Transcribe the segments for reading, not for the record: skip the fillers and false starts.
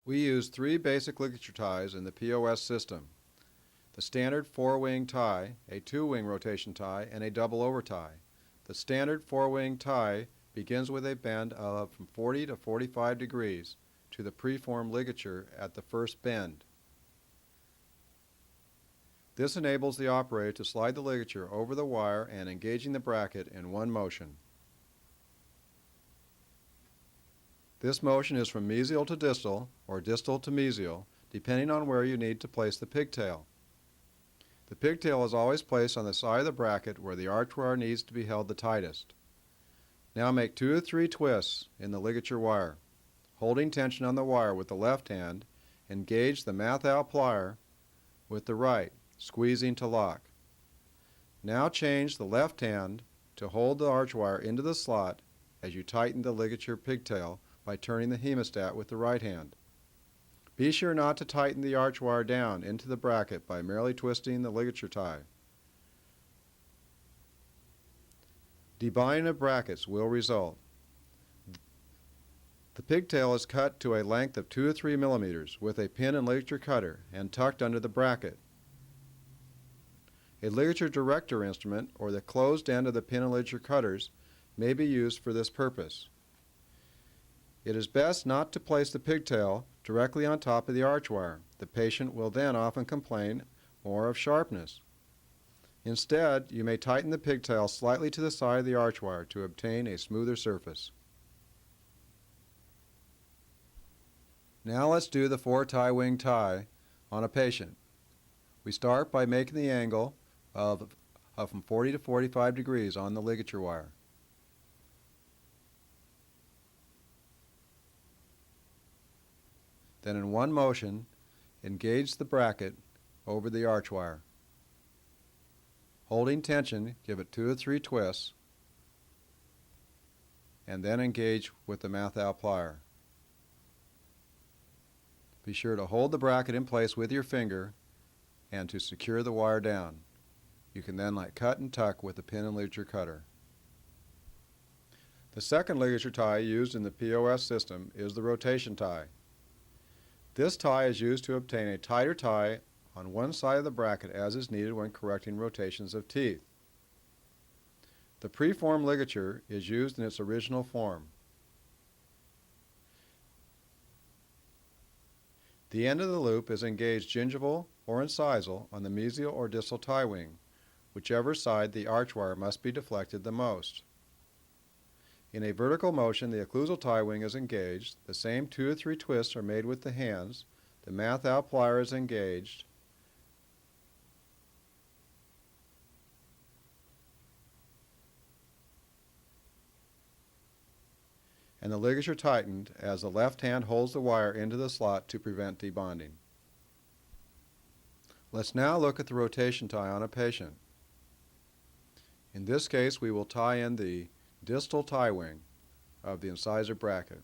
We use three basic ligature ties in the POS system: the standard four-wing tie, a two-wing rotation tie, and a double over tie. The standard four-wing tie begins with a bend of from 40 to 45 degrees to the preformed ligature at the first bend. This enables the operator to slide the ligature over the wire and engaging the bracket in one motion. This motion is from mesial to distal or distal to mesial, depending on where you need to place the pigtail. The pigtail is always placed on the side of the bracket where the arch wire needs to be held the tightest. Now make 2 to 3 twists in the ligature wire. Holding tension on the wire with the left hand, engage the Mathau plier with the right, squeezing to lock. Now change the left hand to hold the arch wire into the slot as you tighten the ligature pigtail by turning the hemostat with the right hand. Be sure not to tighten the arch wire down into the bracket by merely twisting the ligature tie. Debinding of brackets will result. The pigtail is cut to a length of 2 to 3 millimeters with a pin and ligature cutter and tucked under the bracket. A ligature director instrument or the closed end of the pin and ligature cutters may be used for this purpose. It is best not to place the pigtail directly on top of the arch wire. The patient will then often complain more of sharpness. Instead, you may tighten the pigtail slightly to the side of the arch wire to obtain a smoother surface. Now let's do the four-tie wing tie on a patient. We start by making the angle of from 40 to 45 degrees on the ligature wire. Then in one motion, engage the bracket over the arch wire. Holding tension, give it 2 or 3 twists, and then engage with the Mathau plier. Be sure to hold the bracket in place with your finger and to secure the wire down. You can then cut and tuck with the pin and ligature cutter. The second ligature tie used in the POS system is the rotation tie. This tie is used to obtain a tighter tie on one side of the bracket as is needed when correcting rotations of teeth. The preformed ligature is used in its original form. The end of the loop is engaged gingival or incisal on the mesial or distal tie wing, whichever side the arch wire must be deflected the most. In a vertical motion, the occlusal tie wing is engaged, the same 2 or 3 twists are made with the hands, the Mathau plier is engaged, and the ligature tightened as the left hand holds the wire into the slot to prevent debonding. Let's now look at the rotation tie on a patient. In this case, we will tie in the distal tie wing of the incisor bracket,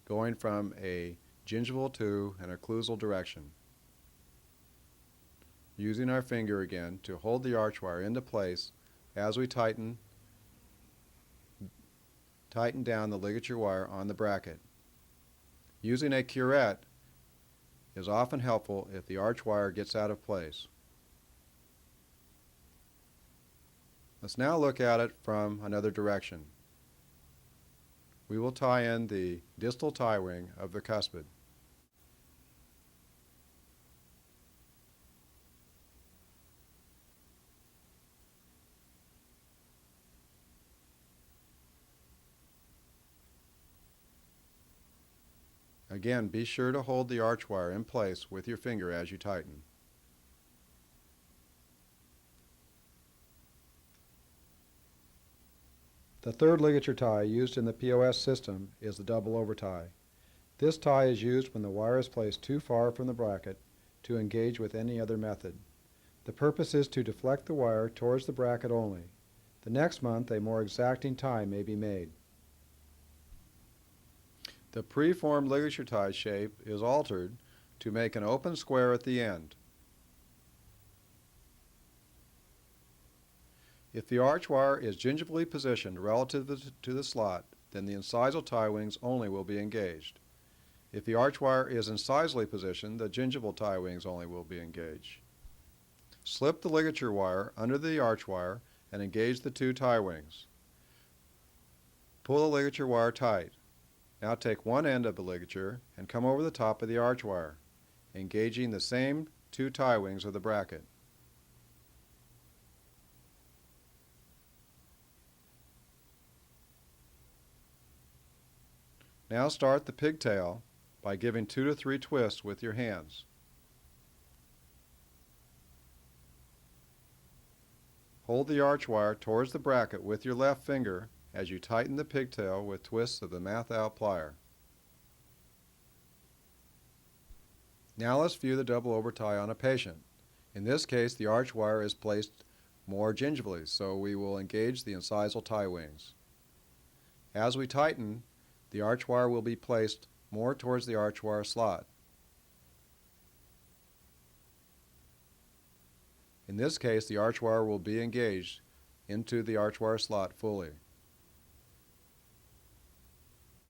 going from a gingival to an occlusal direction. Using our finger again to hold the arch wire into place as we tighten down the ligature wire on the bracket. Using a curette is often helpful if the arch wire gets out of place. Let's now look at it from another direction. We will tie in the distal tie wing of the cuspid. Again, be sure to hold the arch wire in place with your finger as you tighten. The third ligature tie used in the POS system is the double over tie. This tie is used when the wire is placed too far from the bracket to engage with any other method. The purpose is to deflect the wire towards the bracket only. The next month, a more exacting tie may be made. The preformed ligature tie shape is altered to make an open square at the end. If the arch wire is gingivally positioned relative to the slot, then the incisal tie wings only will be engaged. If the arch wire is in sizely position, the gingival tie wings only will be engaged. Slip the ligature wire under the arch wire and engage the two tie wings. Pull the ligature wire tight. Now take one end of the ligature and come over the top of the arch wire, engaging the same two tie wings of the bracket. Now start the pigtail by giving 2 to 3 twists with your hands. Hold the arch wire towards the bracket with your left finger as you tighten the pigtail with twists of the Mathau plier. Now let's view the double over tie on a patient. In this case, the arch wire is placed more gingivally, so we will engage the incisal tie wings. As we tighten, the arch wire will be placed more towards the arch wire slot. In this case, the arch wire will be engaged into the arch wire slot fully.